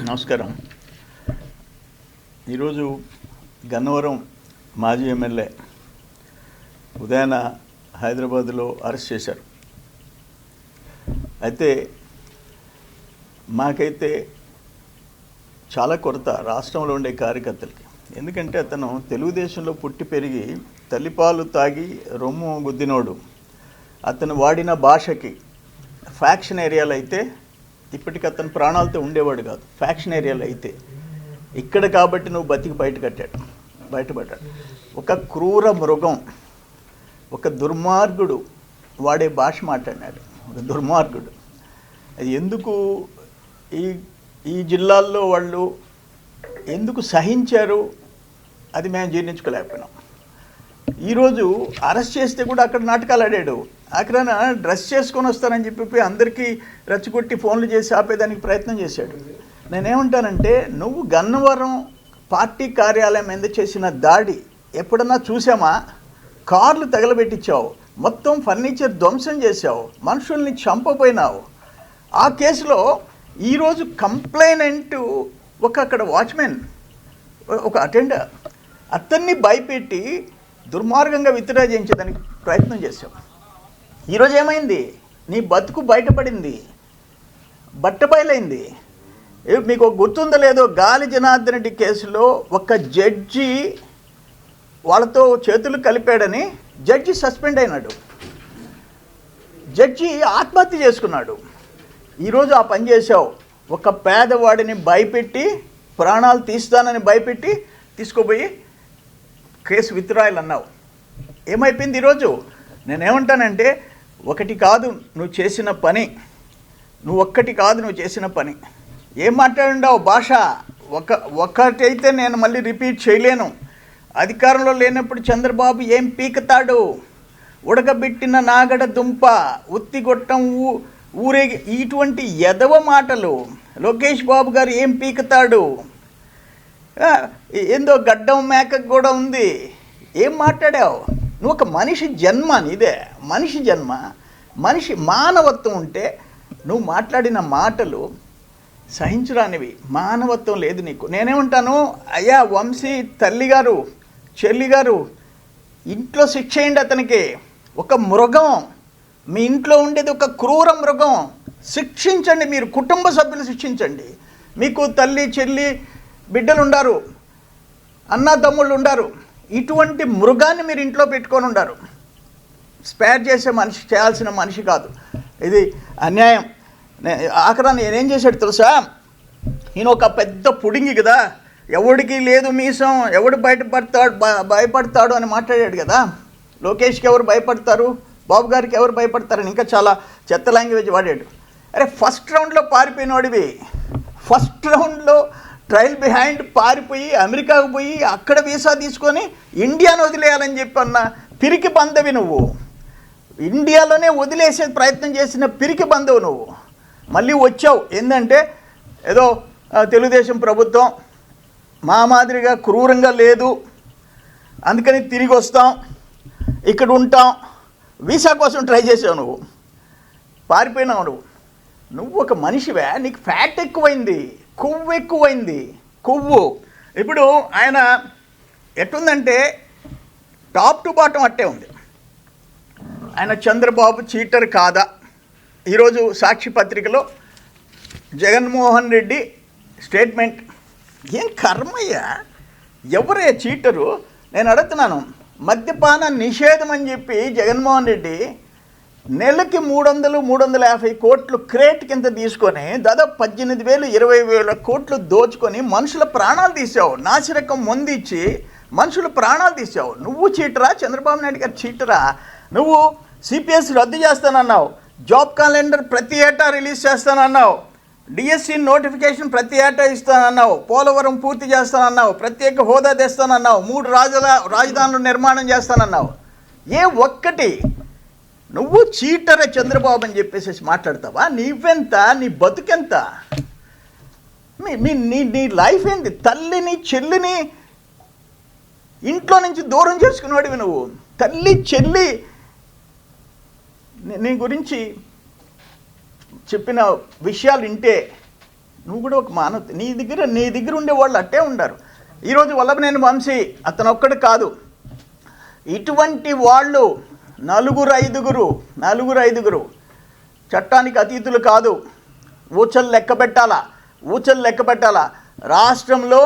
నమస్కారం. ఈరోజు గన్నవరం మాజీ ఎమ్మెల్యే ఉదయాన హైదరాబాద్లో అరెస్ట్ చేశారు. అయితే మాకైతే చాలా కొరత రాష్ట్రంలో ఉండే కార్యకర్తలకి. ఎందుకంటే అతను తెలుగుదేశంలో పుట్టి పెరిగి తల్లిపాలు తాగి రొమ్ము గుద్దినోడు. అతను వాడిన భాషకి ఫ్యాక్షన్ ఏరియాలో అయితే ఇప్పటికి అతను ప్రాణాలతో ఉండేవాడు కాదు. ఫ్యాక్షన్ ఏరియాలో అయితే ఇక్కడ కాబట్టి నువ్వు బతికి బయటపడ్డాడు. ఒక క్రూర మృగం, ఒక దుర్మార్గుడు వాడే భాష మాట్లాడినాడు. ఒక దుర్మార్గుడు. అది ఎందుకు ఈ జిల్లాల్లో వాళ్ళు ఎందుకు సహించారు అది మేము జీర్ణించుకోలేకపోయినాం. ఈరోజు అరెస్ట్ చేస్తే కూడా అక్కడ నాటకాలు ఆడాడు. అక్కడ డ్రెస్ చేసుకొని వస్తానని చెప్పి అందరికీ రెచ్చగొట్టి ఫోన్లు చేసి ఆపేదానికి ప్రయత్నం చేశాడు. నేనేమంటానంటే, నువ్వు గన్నవరం పార్టీ కార్యాలయం మీద చేసిన దాడి ఎప్పుడన్నా చూసామా? కార్లు తగలబెట్టించావు, మొత్తం ఫర్నిచర్ ధ్వంసం చేశావు, మనుషుల్ని చంపపోయినావు. ఆ కేసులో ఈరోజు కంప్లైనెంట్ అక్కడ వాచ్మెన్, ఒక అటెండర్, అతన్ని భయపెట్టి దుర్మార్గంగా విత్డ్రా చేయించేదానికి ప్రయత్నం చేశావు. ఈరోజు ఏమైంది? నీ బతుకు బయటపడింది, బట్టబయలైంది. మీకు గుర్తుందో లేదో, గాలి జనార్దన్ రెడ్డి కేసులో ఒక జడ్జి వాళ్ళతో చేతులు కలిపాడని జడ్జి సస్పెండ్ అయినాడు. జడ్జి ఆత్మహత్య చేసుకున్నాడు. ఈరోజు ఆ పని చేశావు. ఒక పేదవాడిని భయపెట్టి, ప్రాణాలు తీస్తానని భయపెట్టి తీసుకుపోయి కేసు విత్డ్రాయల్ అన్నావు. ఏమైపోయింది ఈరోజు? నేనేమంటానంటే, ఒకటి కాదు నువ్వు చేసిన పని, నువ్వు చేసిన పని. ఏం మాట్లాడుండావు భాష? ఒకటైతే నేను మళ్ళీ రిపీట్ చేయలేను. అధికారంలో లేనప్పుడు చంద్రబాబు ఏం పీకుతాడు? ఉడకబెట్టిన నాగడ దుంప, ఉత్తిగొట్టం ఊరేగి, ఇటువంటి ఎదవ మాటలు. లోకేష్ బాబు గారు ఏం పీకుతాడు? ఏందో గడ్డం మేక కూడా ఉంది. ఏం మాట్లాడావు? నువ్వు ఒక మనిషి జన్మ, నీదే మనిషి జన్మ. మనిషి మానవత్వం ఉంటే నువ్వు మాట్లాడిన మాటలు సహించరానివి. మానవత్వం లేదు నీకు. నేనేమంటాను, అయ్యా వంశీ తల్లిగారు, చెల్లిగారు, ఇంట్లో శిక్ష చేయండి అతనికి. ఒక మృగం, మీ ఇంట్లో ఉండేది ఒక క్రూర మృగం. శిక్షించండి, మీరు కుటుంబ సభ్యులు శిక్షించండి. మీకు తల్లి, చెల్లి, బిడ్డలు ఉండారు, అన్న తమ్ముళ్ళు ఉండారు. ఇటువంటి మృగాన్ని మీరు ఇంట్లో పెట్టుకొని ఉండారు. స్పేర్ చేసే మనిషి, చేయాల్సిన మనిషి కాదు. ఇది అన్యాయం. ఆఖరా నేనేం చేశాడు తెలుసా? ఈయన ఒక పెద్ద పుడింగి కదా, ఎవడికి లేదు మీసం, ఎవడు భయపడతాడు అని మాట్లాడాడు కదా. లోకేష్కి ఎవరు భయపడతారు, బాబు గారికి ఎవరు భయపడతారని ఇంకా చాలా చెత్త లాంగ్వేజ్ వాడాడు. అరే, ఫస్ట్ రౌండ్లో పారిపోయినోడివి. ఫస్ట్ రౌండ్లో ట్రయల్ బిహైండ్ పారిపోయి అమెరికాకు పోయి అక్కడ వీసా తీసుకొని ఇండియాను వదిలేయాలని చెప్పి అన్న పిరికి బందవి నువ్వు. ఇండియాలోనే వదిలేసే ప్రయత్నం చేసిన పిరికి బందవు నువ్వు. మళ్ళీ వచ్చావు. ఏంటంటే ఏదో తెలుగుదేశం ప్రభుత్వం మా మాదిరిగా క్రూరంగా లేదు, అందుకని తిరిగి వస్తాం, ఇక్కడ ఉంటాం, వీసా కోసం ట్రై చేసావు. నువ్వు పారిపోయినావు. నువ్వు ఒక మనిషివే? నీకు ఫ్యాట్ ఎక్కువైంది, కొవ్వు ఎక్కువైంది, కొవ్వు. ఇప్పుడు ఆయన ఎట్టుందంటే టాప్ టు బాటం అట్టే ఉంది. ఆయన చంద్రబాబు చీటర్ కాదా? ఈరోజు సాక్షి పత్రికలో జగన్మోహన్ రెడ్డి స్టేట్మెంట్. ఏం కర్మయ్యా? ఎవరే చీటరు? నేను అడుగుతున్నాను. మద్యపాన నిషేధం అని చెప్పి జగన్మోహన్ రెడ్డి నెలకి 300-350 కోట్లు క్రేట్ కింద తీసుకొని దాదాపు 18,000-20,000 కోట్లు దోచుకొని మనుషుల ప్రాణాలు తీసావు. నాసిరకం మందు ఇచ్చి మనుషుల ప్రాణాలు తీసావు. నువ్వు చీటరా? చంద్రబాబు నాయుడు గారు చీటరా? నువ్వు సిపిఎస్ రద్దు చేస్తానన్నావు, జాబ్ క్యాలెండర్ ప్రతి ఏటా రిలీజ్ చేస్తానన్నావు, డిఎస్సి నోటిఫికేషన్ ప్రతి ఏటా ఇస్తానన్నావు, పోలవరం పూర్తి చేస్తానన్నావు, ప్రత్యేక హోదా తెస్తానన్నావు, 3 రాజధానులు నిర్మాణం చేస్తానన్నావు. ఏ ఒక్కటి నువ్వు చీటరే చంద్రబాబు అని చెప్పేసి మాట్లాడతావా? నీవెంత? నీ బతుకెంత? నీ లైఫ్ ఏంది? తల్లిని, చెల్లిని ఇంట్లో నుంచి దూరం చేసుకునేవాడివి నువ్వు. తల్లి, చెల్లి నీ గురించి చెప్పిన విషయాలు వింటే నువ్వు కూడా ఒక మానవ, నీ దగ్గర ఉండేవాళ్ళు అట్టే ఉండారు. ఈరోజు వల్లభనేని వంశీ అతను ఒక్కడు కాదు, ఇటువంటి వాళ్ళు నలుగురు ఐదుగురు చట్టానికి అతీతులు కాదు. ఊచలు లెక్క పెట్టాలా. రాష్ట్రంలో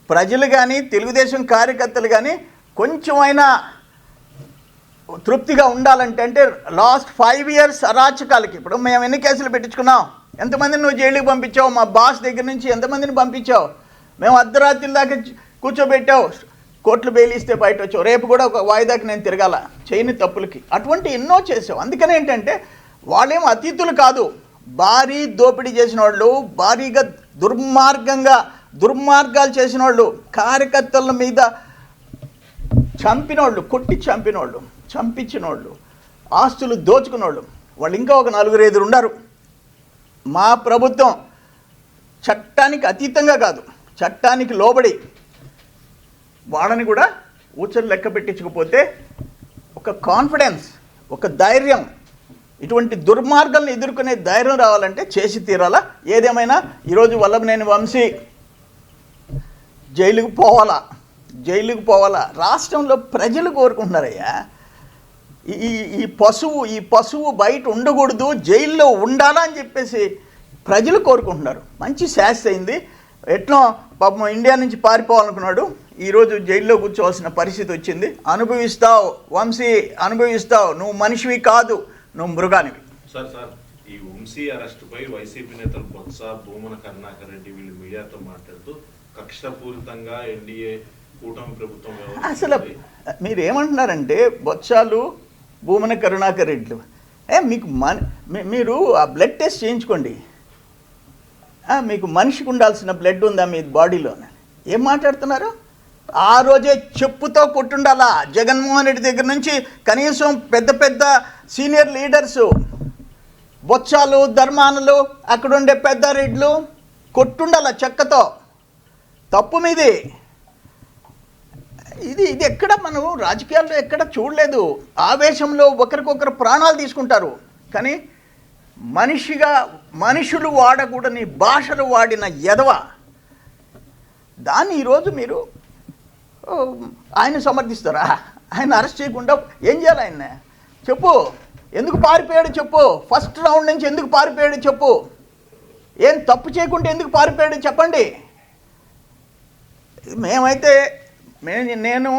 ప్రజలు కానీ తెలుగుదేశం కార్యకర్తలు కానీ కొంచెమైనా తృప్తిగా ఉండాలంటే, అంటే లాస్ట్ 5 years అరాచకాలకి, ఇప్పుడు మేము ఎన్ని కేసులు పెట్టించుకున్నాం, ఎంతమందిని నువ్వు జైలుకి పంపించావు, మా బాస్ దగ్గర నుంచి ఎంతమందిని పంపించావు, మేము అర్ధరాత్రి దాకా కూర్చోబెట్టావు, కోర్టులు బెయిల్ ఇస్తే బయట వచ్చావు, రేపు కూడా ఒక వాయిదాకి నేను తిరగాల చేయని తప్పులకి, అటువంటి ఎన్నో చేసావు. అందుకని ఏంటంటే వాళ్ళేం అతీతులు కాదు. భారీ దోపిడీ చేసిన వాళ్ళు, భారీగా దుర్మార్గాలు చేసిన వాళ్ళు, కార్యకర్తల మీద చంపినోళ్ళు, చంపించినోళ్ళు, ఆస్తులు దోచుకున్నోళ్ళు, వాళ్ళు ఇంకా ఒక 4-5 ఉన్నారు. మా ప్రభుత్వం చట్టానికి అతీతంగా కాదు, చట్టానికి లోబడి వాళ్ళని కూడా ఊచలు లెక్క పెట్టించకపోతే ఒక కాన్ఫిడెన్స్, ఒక ధైర్యం, ఇటువంటి దుర్మార్గాలను ఎదుర్కొనే ధైర్యం రావాలంటే చేసి తీరాలా. ఏదేమైనా ఈరోజు వల్లభనేని వంశీ జైలుకు పోవాలా. రాష్ట్రంలో ప్రజలు కోరుకుంటున్నారయ్యా, ఈ పశువు బయట ఉండకూడదు, జైల్లో ఉండాలా అని చెప్పేసి ప్రజలు కోరుకుంటున్నారు. మంచి శాస్తి అయింది. ఎట్లా పాపం ఇండియా నుంచి పారిపోవాలనుకున్నాడు, ఈరోజు జైల్లో కూర్చోవాల్సిన పరిస్థితి వచ్చింది. అనుభవిస్తావు వంశీ, అనుభవిస్తావు. నువ్వు మనిషివి కాదు, నువ్వు మృగానివి. సార్ ఈ వంశీ అరెస్ట్ పై వైసీపీ నేతలు బొత్స, భూమన కరుణాకర్ రెడ్డి వీళ్ళు మీడియాతో మాట్లాడుతూ కక్షపూరితంగా ఎన్డీఏ కూటమి ప్రభుత్వం అసలు మీరు ఏమంటున్నారంటే బొత్సాలు, భూమన కరుణాకర్ రెడ్డిలు, మీకు మీరు ఆ బ్లడ్ టెస్ట్ చేయించుకోండి, మీకు మనిషికి ఉండాల్సిన బ్లడ్ ఉందా మీ బాడీలో? ఏం మాట్లాడుతున్నారు? ఆ రోజే చెప్పుతో కొట్టుండాలా. జగన్మోహన్ రెడ్డి దగ్గర నుంచి కనీసం పెద్ద సీనియర్ లీడర్సు, బొత్సాలు, ధర్మానులు, అక్కడుండే పెద్ద రెడ్లు కొట్టుండాల చెక్కతో. తప్పు మీది. ఇది ఎక్కడ మనం రాజకీయాల్లో ఎక్కడ చూడలేదు. ఆవేశంలో ఒకరికొకరు ప్రాణాలు తీసుకుంటారు, కానీ మనుషులు వాడకూడని భాషలు వాడిన ఎదవ దాన్ని ఈరోజు మీరు ఆయన సమర్థిస్తారా? ఆయన అరెస్ట్ చేయకుండా ఏం చేయాలి? ఆయన చెప్పు, ఎందుకు పారిపోయాడు చెప్పు. ఫస్ట్ రౌండ్ నుంచి ఎందుకు పారిపోయాడు చెప్పు. ఏం తప్పు చేయకుండా ఎందుకు పారిపోయాడు చెప్పండి. మేమైతే నేను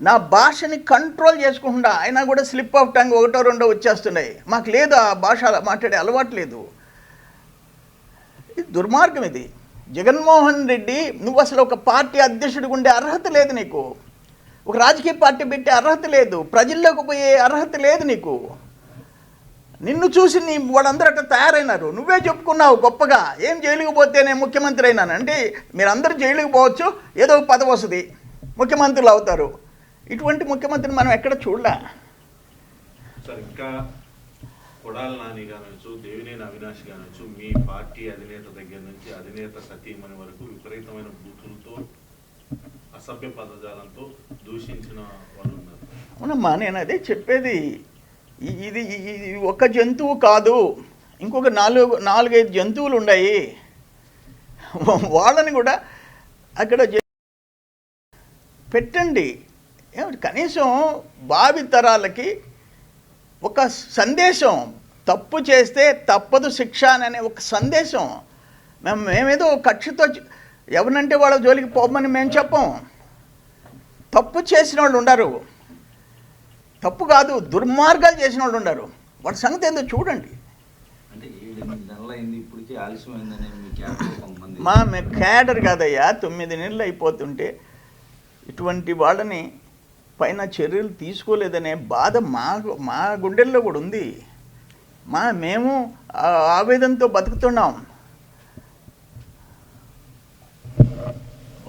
నా భాషని కంట్రోల్ చేసుకుంటా, అయినా కూడా స్లిప్ ఆఫ్ టంగ్ 1-2 వచ్చేస్తున్నాయి. మాకు లేదు ఆ భాష మాట్లాడే అలవాటు లేదు. ఇది దుర్మార్గం. ఇది జగన్మోహన్ రెడ్డి, నువ్వు అసలు ఒక పార్టీ అధ్యక్షుడిగా ఉండే అర్హత లేదు నీకు, ఒక రాజకీయ పార్టీ పెట్టే అర్హత లేదు, ప్రజల్లోకి పోయే అర్హత లేదు నీకు. నిన్ను చూసి వాళ్ళందరూ అట్లా తయారైనారు. నువ్వే చెప్పుకున్నావు గొప్పగా, ఏం జైలుకు పోతే నేను ముఖ్యమంత్రి అయినాను అంటే. మీరందరూ జైలుకు పోవచ్చు, ఏదో ఒక పదవి వస్తుంది, ముఖ్యమంత్రులు అవుతారు. ఇటువంటి ముఖ్యమంత్రిని మనం ఎక్కడ చూడలే. సార్ ఇంకా కొడాల నాని కానొచ్చు, దేవినేని అవినాష్ కానొచ్చు, మీ పార్టీ అధినేత దగ్గర నుంచి అధినేత సతీమణి వరకు విపరీతమైన బూతులతో, అసభ్య పదజాలంతో దూషించిన వాళ్ళు ఉన్నారు. అవునమ్మా, నేను అదే చెప్పేది. ఇది ఒక జంతువు కాదు, ఇంకొక 4-5 జంతువులు ఉన్నాయి. వాళ్ళని కూడా అక్కడ పెట్టండి. కనీసం భావితరాలకి ఒక సందేశం, తప్పు చేస్తే తప్పదు శిక్ష అనే ఒక సందేశం. మేమేదో కక్షతో ఎవరినంటే వాళ్ళ జోలికి పోమని మేము చెప్పం. తప్పు చేసిన వాళ్ళు ఉన్నారు, తప్పు కాదు దుర్మార్గాలు చేసిన వాళ్ళు ఉన్నారు. వాటి సంగతి ఏందో చూడండి. మా క్యాడర్ కాదయ్యా, 9 నెలలు అయిపోతుంటే ఇటువంటి వాళ్ళని పైన చర్యలు తీసుకోలేదనే బాధ మా గుండెల్లో కూడా ఉంది. మేము ఆవేదనతో బతుకుతున్నాం.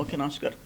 ఓకే, నమస్కారం.